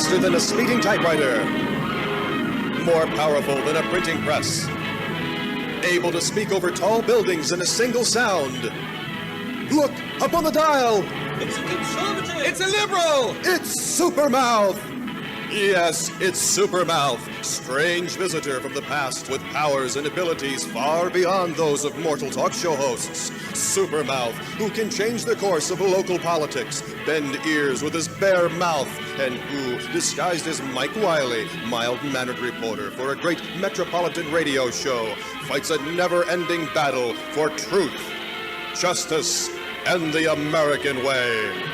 faster than a speeding typewriter, more powerful than a printing press, able to speak over tall buildings in a single sound. Look, up on the dial! It's a conservative! It's a liberal! It's Supermouth! Yes, it's Supermouth, strange visitor from the past with powers and abilities far beyond those of mortal talk show hosts. Supermouth, who can change the course of local politics, bend ears with his bare mouth, and who, disguised as Mike Wiley, mild-mannered reporter for a great metropolitan radio show, fights a never-ending battle for truth, justice, and the American way.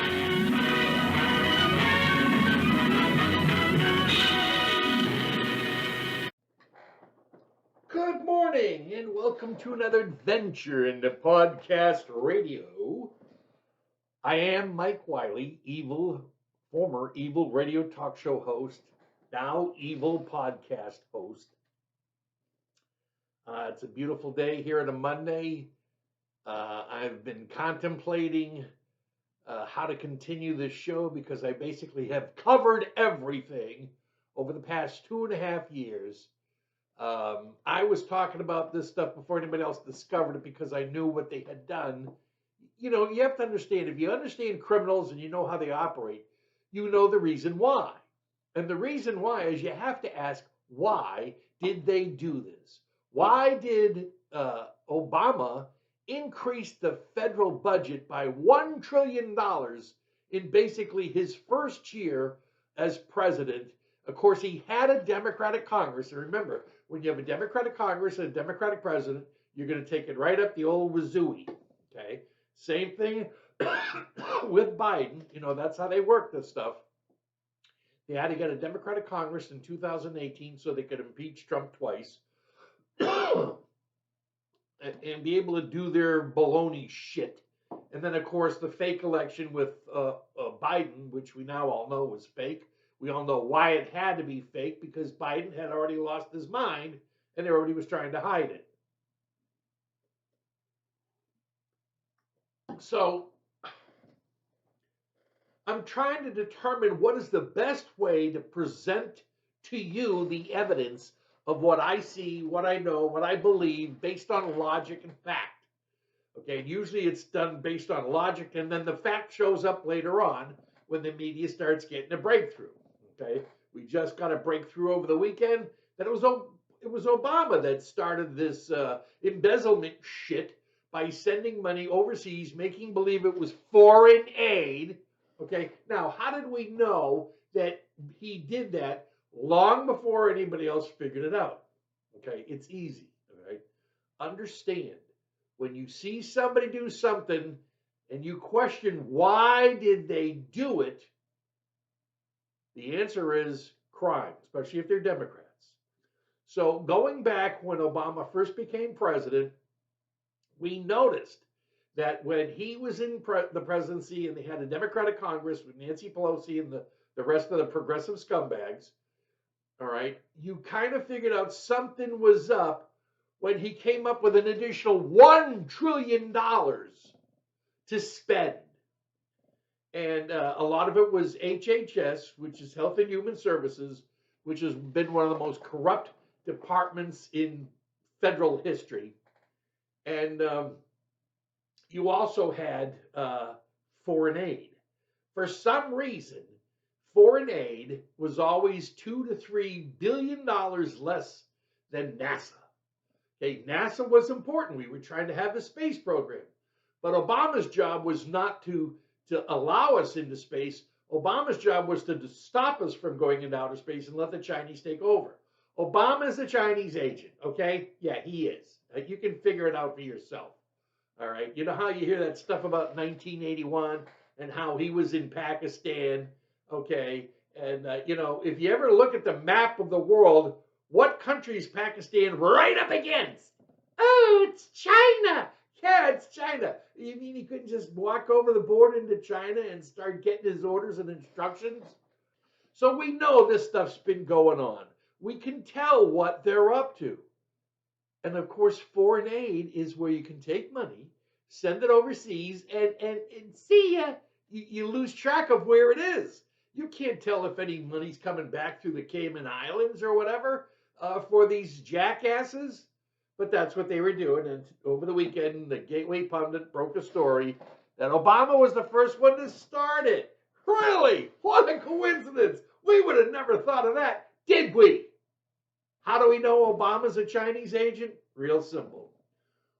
Good morning, and welcome to another adventure into podcast radio. I am Mike Wiley, former evil radio talk show host, now evil podcast host. It's a beautiful day here on a Monday. I've been contemplating how to continue this show because I basically have covered everything over the past 2.5 years. I was talking about this stuff before anybody else discovered it because I knew what they had done. You know, you have to understand, if you understand criminals and you know how they operate, you know the reason why. And the reason why is you have to ask, why did they do this? Why did Obama increase the federal budget by $1 trillion in basically his first year as president? Of course, he had a Democratic Congress. And remember, when you have a Democratic Congress and a Democratic president, you're going to take it right up the old wazooie. Okay? Same thing with Biden. You know, that's how they work this stuff. They had to get a Democratic Congress in 2018 so they could impeach Trump twice and be able to do their baloney shit. And then, of course, the fake election with Biden, which we now all know was fake. We all know why it had to be fake, because Biden had already lost his mind and everybody was trying to hide it. So I'm trying to determine what is the best way to present to you the evidence of what I see, what I know, what I believe, based on logic and fact. Okay, usually it's done based on logic, and then the fact shows up later on when the media starts getting a breakthrough. Okay, we just got a breakthrough over the weekend that it was Obama that started this embezzlement shit by sending money overseas, making believe it was foreign aid. Okay, now how did we know that he did that long before anybody else figured it out? Okay, it's easy. All right, understand, when you see somebody do something and you question why did they do it, the answer is crime, especially if they're Democrats. So going back when Obama first became president, we noticed that when he was in the presidency and they had a Democratic Congress with Nancy Pelosi and the rest of the progressive scumbags, all right, you kind of figured out something was up when he came up with an additional $1 trillion to spend. And a lot of it was HHS, which is Health and Human Services, which has been one of the most corrupt departments in federal history. And you also had foreign aid. For some reason, foreign aid was always $2 to $3 billion less than NASA. Okay, NASA was important. We were trying to have a space program. But Obama's job was not to allow us into space. Obama's job was to stop us from going into outer space and let the Chinese take over. Obama is a Chinese agent, okay? Yeah, he is. You can figure it out for yourself, all right? You know how you hear that stuff about 1981 and how he was in Pakistan, okay? And, you know, if you ever look at the map of the world, what country is Pakistan right up against? Oh, it's China. Yeah, it's China. You mean he couldn't just walk over the border into China and start getting his orders and instructions? So we know this stuff's been going on. We can tell what they're up to. And of course, foreign aid is where you can take money, send it overseas, and see ya. You lose track of where it is. You can't tell if any money's coming back through the Cayman Islands or whatever for these jackasses. But that's what they were doing. And over the weekend, the Gateway Pundit broke a story that Obama was the first one to start it. Really? What a coincidence. We would have never thought of that, did we? How do we know Obama's a Chinese agent? Real simple.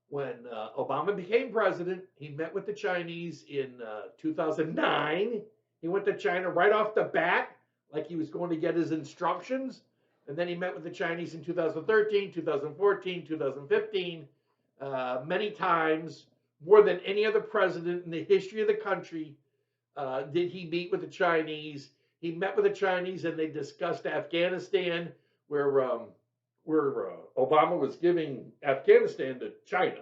When Obama became president, he met with the Chinese in 2009. He went to China right off the bat, like he was going to get his instructions. And then he met with the Chinese in 2013, 2014, 2015, many times, more than any other president in the history of the country did he meet with the Chinese. He met with the Chinese and they discussed Afghanistan, where Obama was giving Afghanistan to China,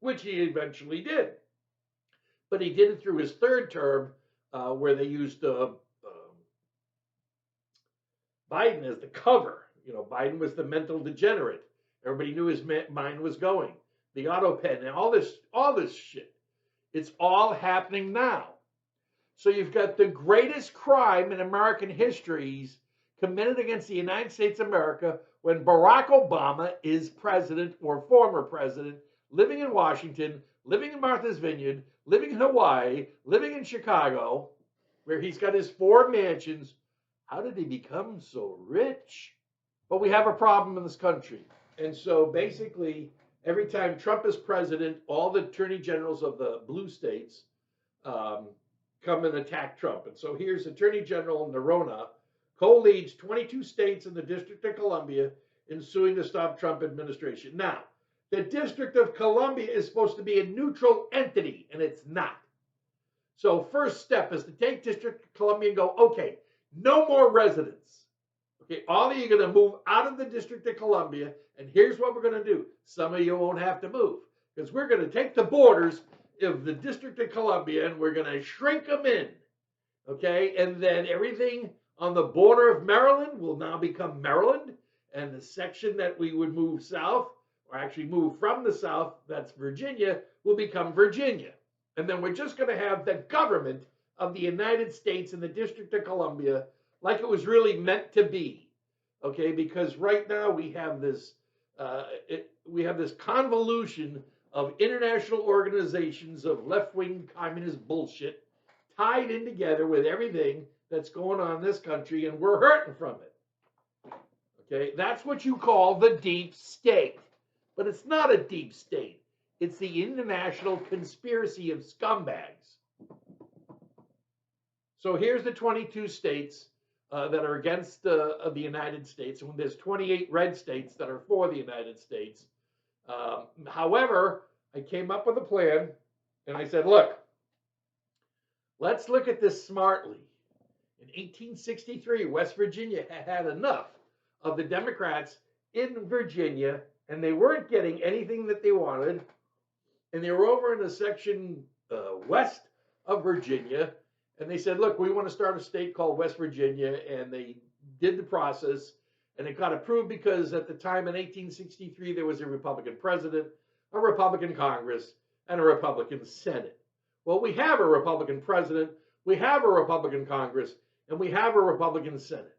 which he eventually did. But he did it through his third term, where they used Biden as the cover. You know, Biden was the mental degenerate. Everybody knew his mind was going. The auto pen and all this shit. It's all happening now. So you've got the greatest crime in American histories committed against the United States of America when Barack Obama is president or former president, living in Washington, living in Martha's Vineyard, living in Hawaii, living in Chicago, where he's got his 4 mansions. How did he become so rich? But we have a problem in this country. And so basically, every time Trump is president, all the attorney generals of the blue states come and attack Trump. And so here's Attorney General Noronha, co-leads 22 states in the District of Columbia in suing the Stop Trump administration. Now, the District of Columbia is supposed to be a neutral entity, and it's not. So first step is to take District of Columbia and go, okay, no more residents. Okay, all of you are going to move out of the District of Columbia, and here's what we're going to do. Some of you won't have to move, because we're going to take the borders of the District of Columbia, and we're going to shrink them in. Okay, and then everything on the border of Maryland will now become Maryland, and the section that we would move south, or actually move from the south, that's Virginia, will become Virginia. And then we're just going to have the government of the United States in the District of Columbia like it was really meant to be. Okay, because right now we have this convolution of international organizations of left-wing communist bullshit tied in together with everything that's going on in this country, and we're hurting from it. Okay, that's what you call the deep state. But it's not a deep state. It's the international conspiracy of scumbags. So here's the 22 states that are against the United States, and there's 28 red states that are for the United States. However, I came up with a plan, and I said, look, let's look at this smartly. In 1863, West Virginia had enough of the Democrats in Virginia, and they weren't getting anything that they wanted, and they were over in the section west of Virginia, and they said, look, we want to start a state called West Virginia, and they did the process, and it got approved because at the time in 1863, there was a Republican president, a Republican Congress, and a Republican Senate. Well, we have a Republican president, we have a Republican Congress, and we have a Republican Senate.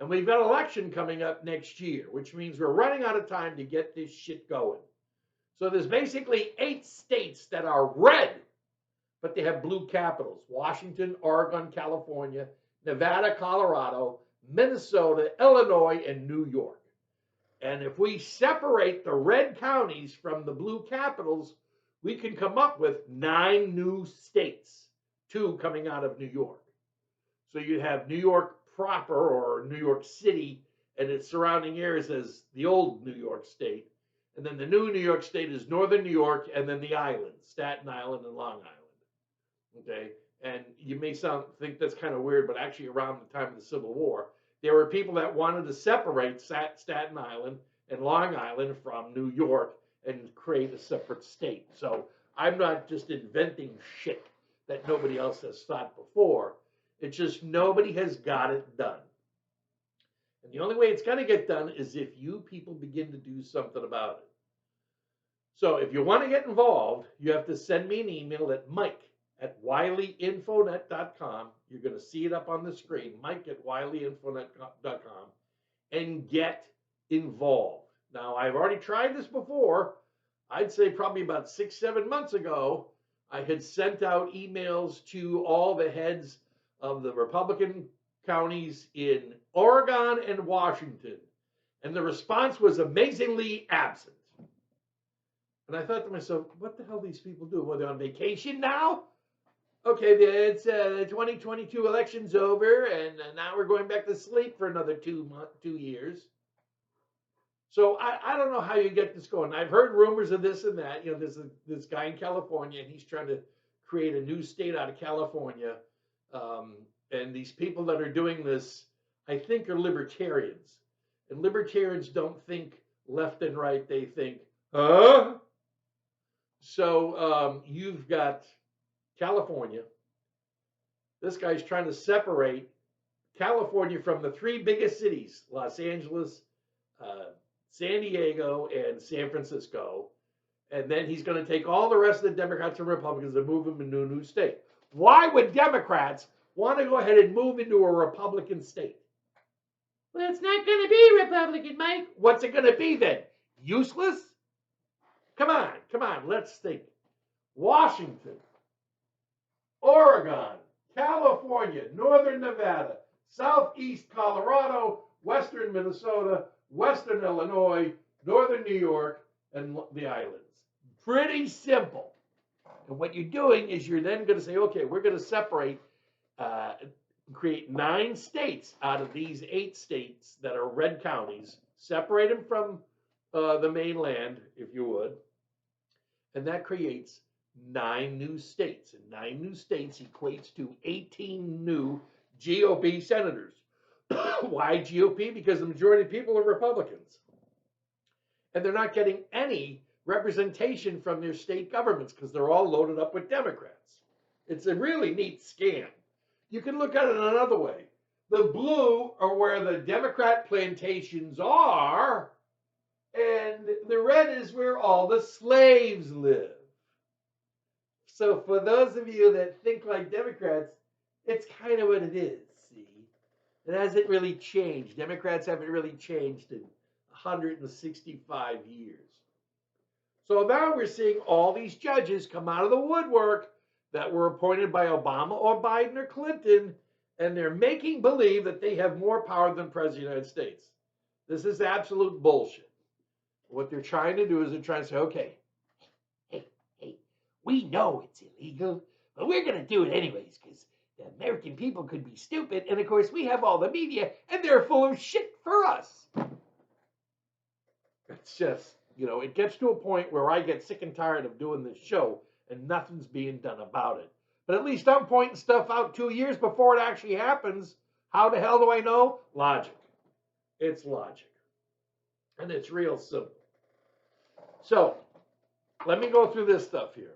And we've got an election coming up next year, which means we're running out of time to get this shit going. So there's basically 8 states that are red, but they have blue capitals: Washington, Oregon, California, Nevada, Colorado, Minnesota, Illinois, and New York. And if we separate the red counties from the blue capitals, we can come up with 9 new states, 2 coming out of New York. So you have New York proper, or New York City, and its surrounding areas as the old New York State. And then the new New York State is Northern New York, and then the islands, Staten Island and Long Island. Okay, and you may think that's kind of weird, but actually around the time of the Civil War, there were people that wanted to separate Staten Island and Long Island from New York and create a separate state. So I'm not just inventing shit that nobody else has thought before. It's just nobody has got it done. And the only way it's going to get done is if you people begin to do something about it. So if you want to get involved, you have to send me an email at at wileyinfonet.com. You're going to see it up on the screen, Mike at wileyinfonet.com, and get involved. Now, I've already tried this before. I'd say probably about 6-7 months ago, I had sent out emails to all the heads of the Republican counties in Oregon and Washington, and the response was amazingly absent. And I thought to myself, what the hell are these people doing? Well, they're on vacation now? Okay, it's the 2022 election's over, and now we're going back to sleep for another 2 years. So I don't know how you get this going. I've heard rumors of this and that. You know, there's this guy in California, and he's trying to create a new state out of California. And these people that are doing this, I think, are libertarians. And libertarians don't think left and right. They think, huh? So you've got California. This guy's trying to separate California from the 3 biggest cities, Los Angeles, San Diego, and San Francisco. And then he's going to take all the rest of the Democrats and Republicans and move them into a new state. Why would Democrats want to go ahead and move into a Republican state? Well, it's not going to be Republican, Mike. What's it going to be then? Useless? Come on, let's think. Washington, Oregon, California, Northern Nevada, Southeast Colorado, Western Minnesota, Western Illinois, Northern New York, and the islands. Pretty simple. And what you're doing is you're then going to say, okay, we're going to separate, create 9 states out of these 8 states that are red counties, separate them from the mainland, if you would, and that creates 9 new states. And 9 new states equates to 18 new GOP senators. Why GOP? Because the majority of people are Republicans. And they're not getting any representation from their state governments because they're all loaded up with Democrats. It's a really neat scam. You can look at it another way. The blue are where the Democrat plantations are, and the red is where all the slaves live. So for those of you that think like Democrats, it's kind of what it is, see? It hasn't really changed. Democrats haven't really changed in 165 years. So now we're seeing all these judges come out of the woodwork that were appointed by Obama or Biden or Clinton, and they're making believe that they have more power than the President of the United States. This is absolute bullshit. What they're trying to do is they're trying to say, okay, hey, we know it's illegal, but we're going to do it anyways because the American people could be stupid, and of course we have all the media, and they're full of shit for us. It's just, you know, it gets to a point where I get sick and tired of doing this show, and nothing's being done about it. But at least I'm pointing stuff out 2 years before it actually happens. How the hell do I know? Logic. It's logic. And it's real simple. So, let me go through this stuff here.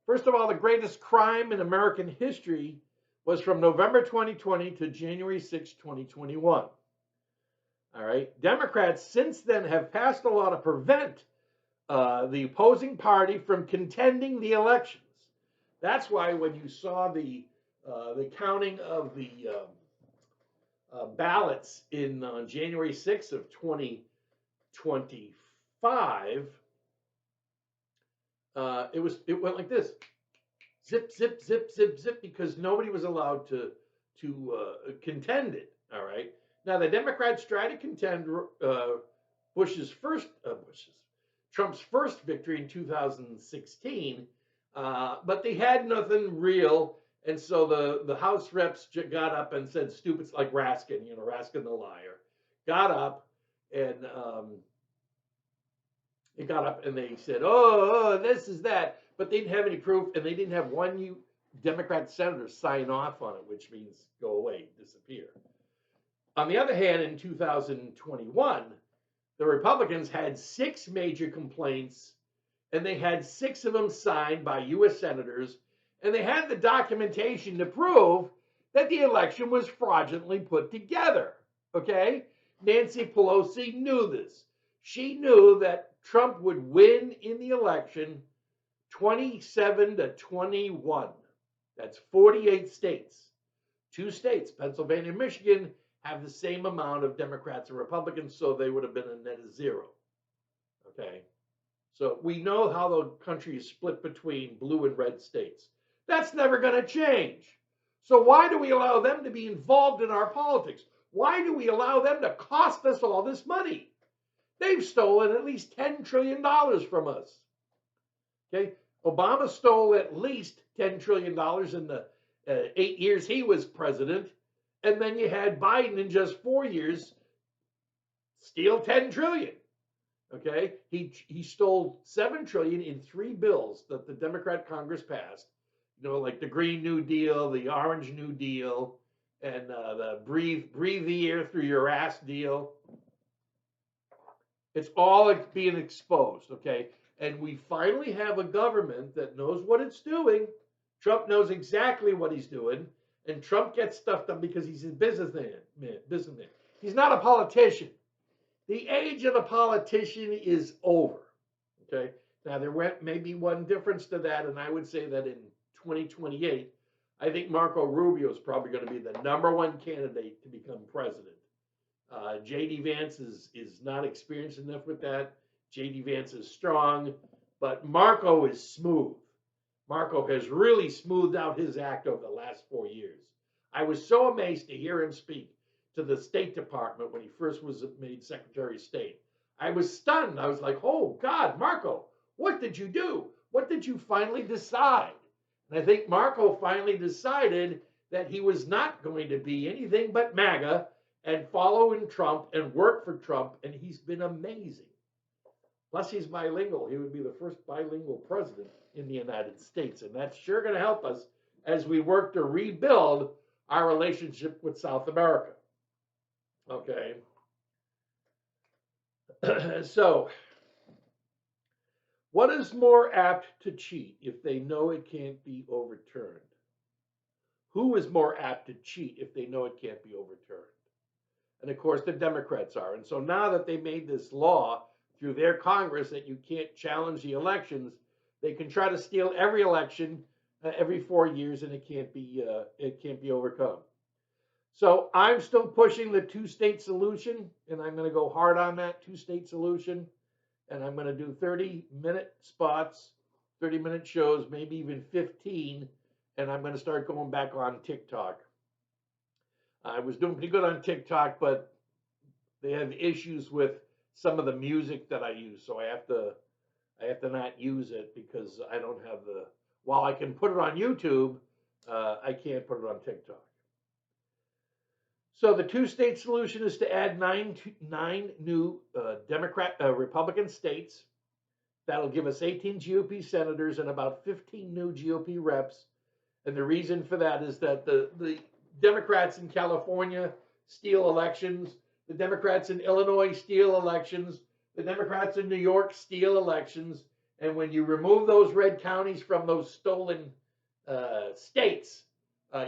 First of all, the greatest crime in American history was from November 2020 to January 6, 2021. All right. Democrats since then have passed a law to prevent the opposing party from contending the elections. That's why when you saw the counting of the ballots in January 6th of 2025, it went like this: zip, zip, zip, zip, zip, because nobody was allowed to contend it. All right. Now the Democrats tried to contend Trump's first victory in 2016, but they had nothing real, and so the House reps got up and said stupid, like Raskin, you know, Raskin the liar, got up and they said, oh, this is that, but they didn't have any proof, and they didn't have one Democrat senator sign off on it, which means go away, disappear. On the other hand, in 2021, the Republicans had 6 major complaints, and they had 6 of them signed by U.S. senators, and they had the documentation to prove that the election was fraudulently put together, okay? Nancy Pelosi knew this. She knew that Trump would win in the election 27 to 21. That's 48 states. 2 states, Pennsylvania and Michigan, have the same amount of Democrats and Republicans, so they would have been a net of 0. Okay. So we know how the country is split between blue and red states. That's never going to change. So why do we allow them to be involved in our politics? Why do we allow them to cost us all this money? They've stolen at least $10 trillion from us. Okay, Obama stole at least $10 trillion in the 8 years he was president. And then you had Biden in just 4 years steal $10 trillion. Okay, he stole $7 trillion in 3 bills that the Democrat Congress passed. You know, like the Green New Deal, the Orange New Deal, and the breathe the air through your ass deal. It's all being exposed. Okay, and we finally have a government that knows what it's doing. Trump knows exactly what he's doing, and Trump gets stuff done because he's a businessman. He's not a politician. The age of the politician is over. Okay. Now there may be one difference to that, and I would say that in 2028, I think Marco Rubio is probably going to be the #1 candidate to become president. J.D. Vance is not experienced enough with that. J.D. Vance is strong, but Marco is smooth. Marco has really smoothed out his act over the last 4 years. I was so amazed to hear him speak to the State Department when he first was made Secretary of State. I was stunned. I was like, oh, God, Marco, what did you do? What did you finally decide? And I think Marco finally decided that he was not going to be anything but MAGA and follow in Trump and work for Trump, and he's been amazing. Plus, he's bilingual. He would be the first bilingual president in the United States, and that's sure going to help us as we work to rebuild our relationship with South America. Okay. So, what is more apt to cheat if they know it can't be overturned? Who is more apt to cheat if they know it can't be overturned? And of course, the Democrats are. And so now that they made this law through their Congress that you can't challenge the elections, they can try to steal every election every 4 years, and it can't be overcome. So I'm still pushing the 2-state solution, and I'm going to go hard on that 2-state solution. And I'm going to do 30-minute spots, 30-minute shows, maybe even 15. And I'm going to start going back on TikTok. I was doing pretty good on TikTok, but they have issues with some of the music that I use. So I have to not use it because I don't have the, while I can put it on YouTube, I can't put it on TikTok. So the 2-state solution is to add nine new Republican states. That'll give us 18 GOP senators and about 15 new GOP reps. And the reason for that is that the Democrats in California steal elections. The Democrats in Illinois steal elections. The Democrats in New York steal elections. And when you remove those red counties from those stolen states,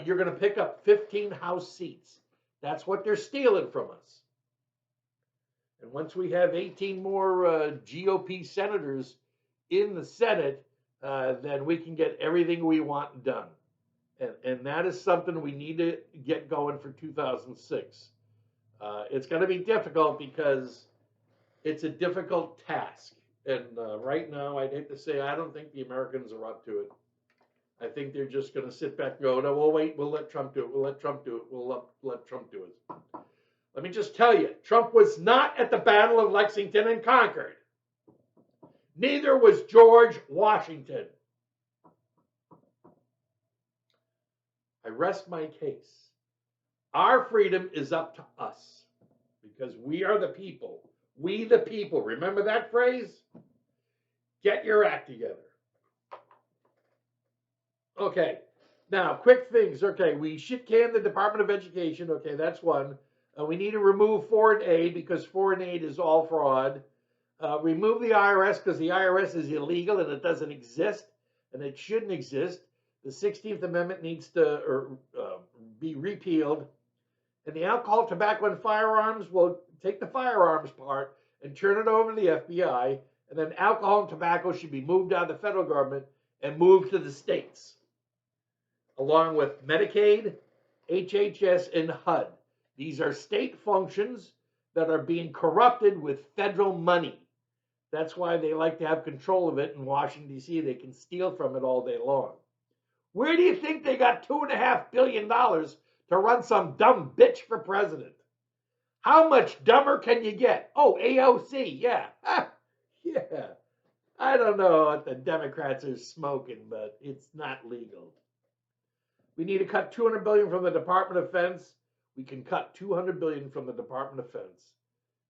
you're going to pick up 15 House seats. That's what they're stealing from us. And once we have 18 more GOP senators in the Senate, then we can get everything we want done. And that is something we need to get going for 2006. It's going to be difficult because it's a difficult task. And right now, I'd hate to say, I don't think the Americans are up to it. I think they're just going to sit back and go, no, we'll wait, we'll let Trump do it, we'll let Trump do it, we'll let Trump do it. Let me just tell you, Trump was not at the Battle of Lexington and Concord. Neither was George Washington. I rest my case. Our freedom is up to us because we are the people. We the people. Remember that phrase? Get your act together. Okay, now quick things. Okay, we shit can the Department of Education. Okay, that's one. We need to remove foreign aid because foreign aid is all fraud. Remove the IRS because the IRS is illegal and it doesn't exist and it shouldn't exist. The 16th Amendment needs to be repealed. And the alcohol, tobacco, and firearms, will take the firearms part and turn it over to the FBI. And then alcohol and tobacco should be moved out of the federal government and moved to the states, along with Medicaid, HHS, and HUD. These are state functions that are being corrupted with federal money. That's why they like to have control of it in Washington, D.C. They can steal from it all day long. Where do you think they got $2.5 billion to run some dumb bitch for president? How much dumber can you get? Oh, AOC, yeah. Yeah. I don't know what the Democrats are smoking, but it's not legal. We need to cut $200 billion from the Department of Defense. We can cut $200 billion from the Department of Defense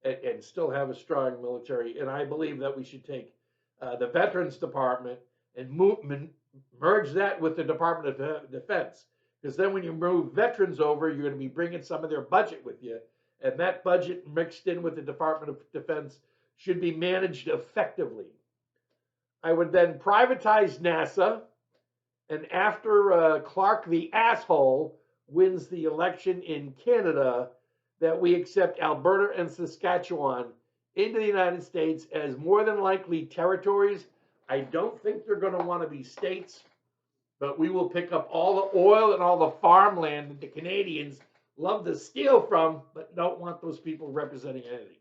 and still have a strong military. And I believe that we should take the Veterans Department and merge that with the Department of Defense. Because then when you move veterans over, you're going to be bringing some of their budget with you. And that budget mixed in with the Department of Defense should be managed effectively. I would then privatize NASA. And after Clark the asshole wins the election in Canada, that we accept Alberta and Saskatchewan into the United States as more than likely territories. I don't think they're going to want to be states, but we will pick up all the oil and all the farmland that the Canadians love to steal from, but don't want those people representing anything.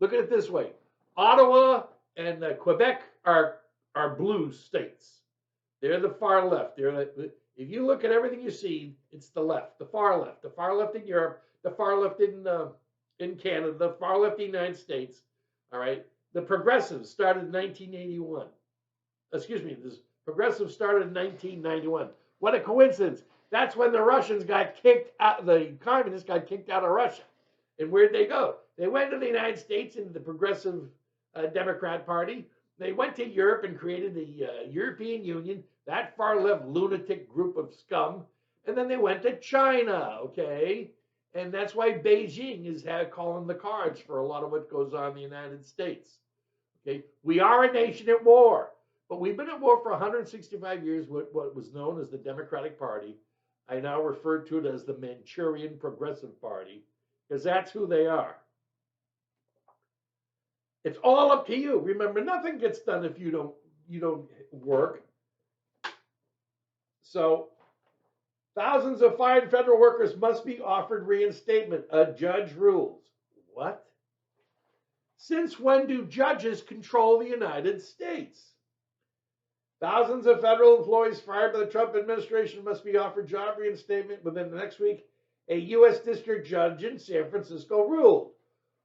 Look at it this way. Ottawa and Quebec are blue states. They're the far left. If you look at everything you see, it's the left, the far left. The far left in Europe, the far left in Canada, the far left in the United States. All right. The progressives started in 1981. Excuse me, the progressives started in 1991. What a coincidence. That's when the Russians got kicked out, the communists got kicked out of Russia. And where'd they go? They went to the United States into the Progressive Democrat Party. They went to Europe and created the European Union, that far-left lunatic group of scum. And then they went to China, okay? And that's why Beijing is calling the cards for a lot of what goes on in the United States. Okay? We are a nation at war, but we've been at war for 165 years with what was known as the Democratic Party. I now refer to it as the Manchurian Progressive Party, because that's who they are. It's all up to you. Remember, nothing gets done if you don't work. So, thousands of fired federal workers must be offered reinstatement. A judge rules. What? Since when do judges control the United States? Thousands of federal employees fired by the Trump administration must be offered job reinstatement within the next week. A U.S. district judge in San Francisco ruled.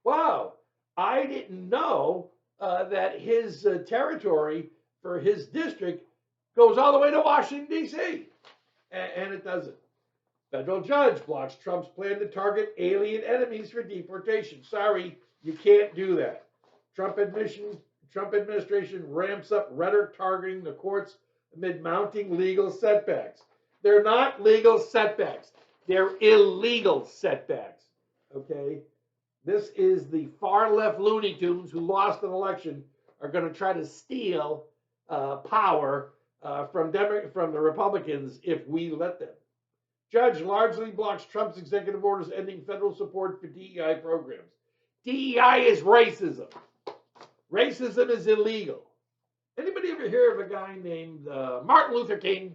Wow. I didn't know that his territory for his district goes all the way to Washington, D.C. And it doesn't. Federal judge blocks Trump's plan to target alien enemies for deportation. Sorry, you can't do that. Trump administration ramps up rhetoric targeting the courts amid mounting legal setbacks. They're not legal setbacks. They're illegal setbacks. Okay? This is the far left Looney Tunes who lost an election are going to try to steal power from the Republicans if we let them. Judge largely blocks Trump's executive orders ending federal support for DEI programs. DEI is racism. Racism is illegal. Anybody ever hear of a guy named Martin Luther King?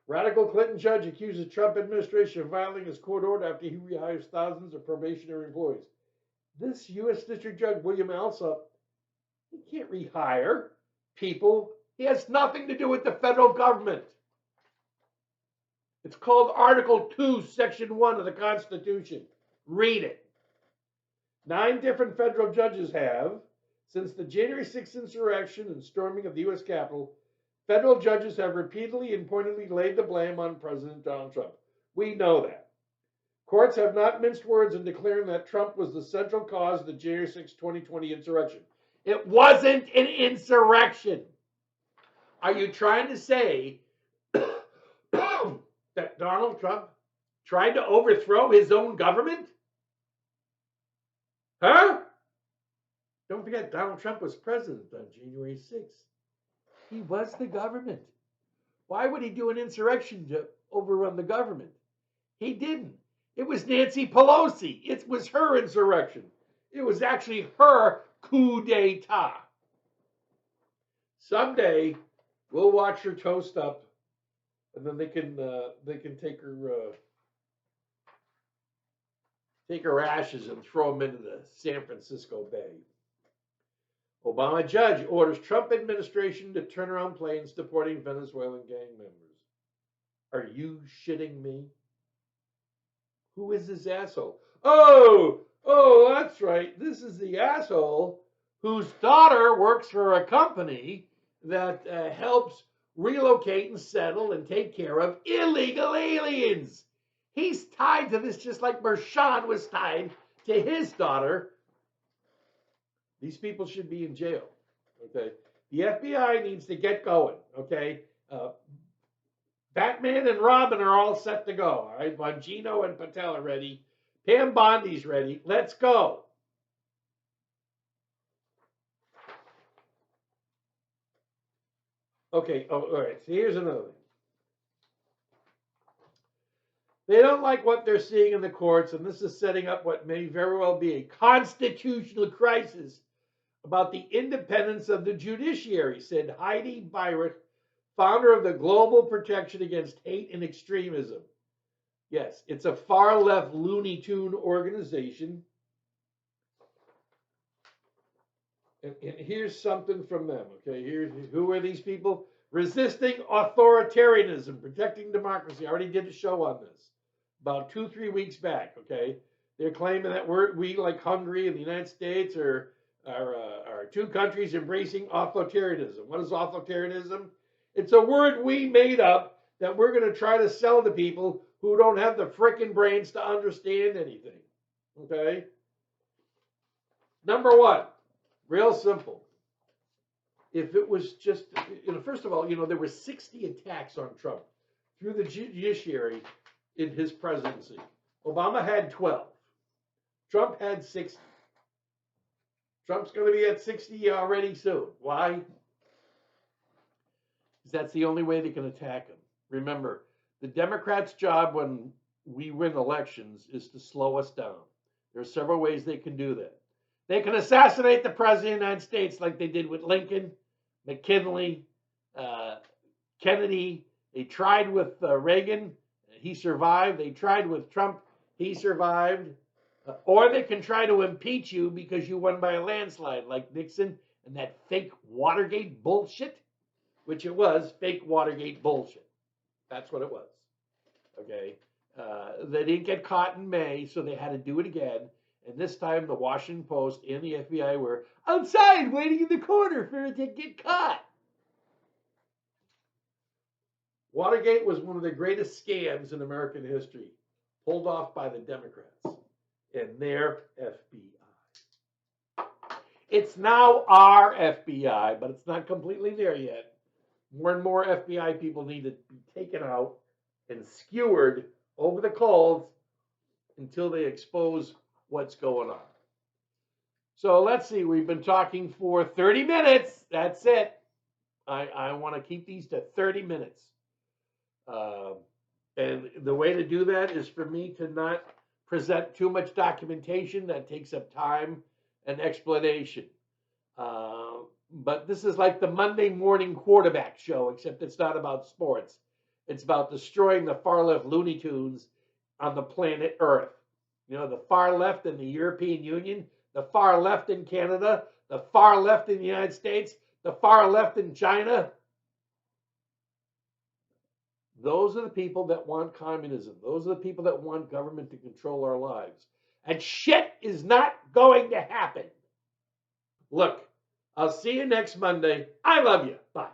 Radical Clinton judge accuses Trump administration of violating his court order after he rehires thousands of probationary employees. This U.S. District Judge William Alsop, he can't rehire people. He has nothing to do with the federal government. It's called Article 2, Section 1 of the Constitution. Read it. 9 different federal judges have, since the January 6th insurrection and storming of the U.S. Capitol, federal judges have repeatedly and pointedly laid the blame on President Donald Trump. We know that. Courts have not minced words in declaring that Trump was the central cause of the January 6, 2020 insurrection. It wasn't an insurrection. Are you trying to say that Donald Trump tried to overthrow his own government? Huh? Don't forget, Donald Trump was president on January 6th. He was the government. Why would he do an insurrection to overrun the government? He didn't. It was Nancy Pelosi. It was her insurrection. It was actually her coup d'etat. Someday we'll watch her toast up, and then they can take her ashes and throw them into the San Francisco Bay. Obama judge orders Trump administration to turn around planes deporting Venezuelan gang members. Are you shitting me? Who is this asshole? Oh, that's right. This is the asshole whose daughter works for a company that helps relocate and settle and take care of illegal aliens. He's tied to this just like Mershon was tied to his daughter. These people should be in jail. Okay, the FBI needs to get going. Okay, Batman and Robin are all set to go. All right, Bongino and Patel are ready. Pam Bondi's ready. Let's go. Okay, all right. So here's another thing. They don't like what they're seeing in the courts, and this is setting up what may very well be a constitutional crisis about the independence of the judiciary, said Heidi Beirich, founder of the Global Protection Against Hate and Extremism. Yes, it's a far-left Looney Tune organization. And here's something from them, okay? Who are these people? Resisting authoritarianism, protecting democracy. I already did a show on this about 2-3 weeks back, okay? They're claiming that we like Hungary and the United States are two countries embracing authoritarianism. What is authoritarianism? It's a word we made up that we're going to try to sell to people who don't have the frickin' brains to understand anything, okay? Number one, real simple. If it was just, first of all, there were 60 attacks on Trump through the judiciary in his presidency. Obama had 12. Trump had 60. Trump's going to be at 60 already soon. Why? Because that's the only way they can attack him. Remember, the Democrats' job when we win elections is to slow us down. There are several ways they can do that. They can assassinate the President of the United States like they did with Lincoln, McKinley, Kennedy. They tried with Reagan. He survived. They tried with Trump. He survived. Or they can try to impeach you because you won by a landslide like Nixon and that fake Watergate bullshit, which it was, fake Watergate bullshit. That's what it was. Okay. They didn't get caught in May, so they had to do it again. And this time, the Washington Post and the FBI were outside waiting in the corner for it to get caught. Watergate was one of the greatest scams in American history, pulled off by the Democrats and their FBI. It's now our FBI, but it's not completely there yet. More and more FBI people need to be taken out and skewered over the coals until they expose what's going on. So let's see, we've been talking for 30 minutes. That's it. I want to keep these to 30 minutes. And the way to do that is for me to not present too much documentation that takes up time and explanation. But this is like the Monday morning quarterback show, except it's not about sports. It's about destroying the far left Looney Tunes on the planet Earth. The far left in the European Union, the far left in Canada, the far left in the United States, the far left in China. Those are the people that want communism. Those are the people that want government to control our lives. And shit is not going to happen. Look, I'll see you next Monday. I love you. Bye.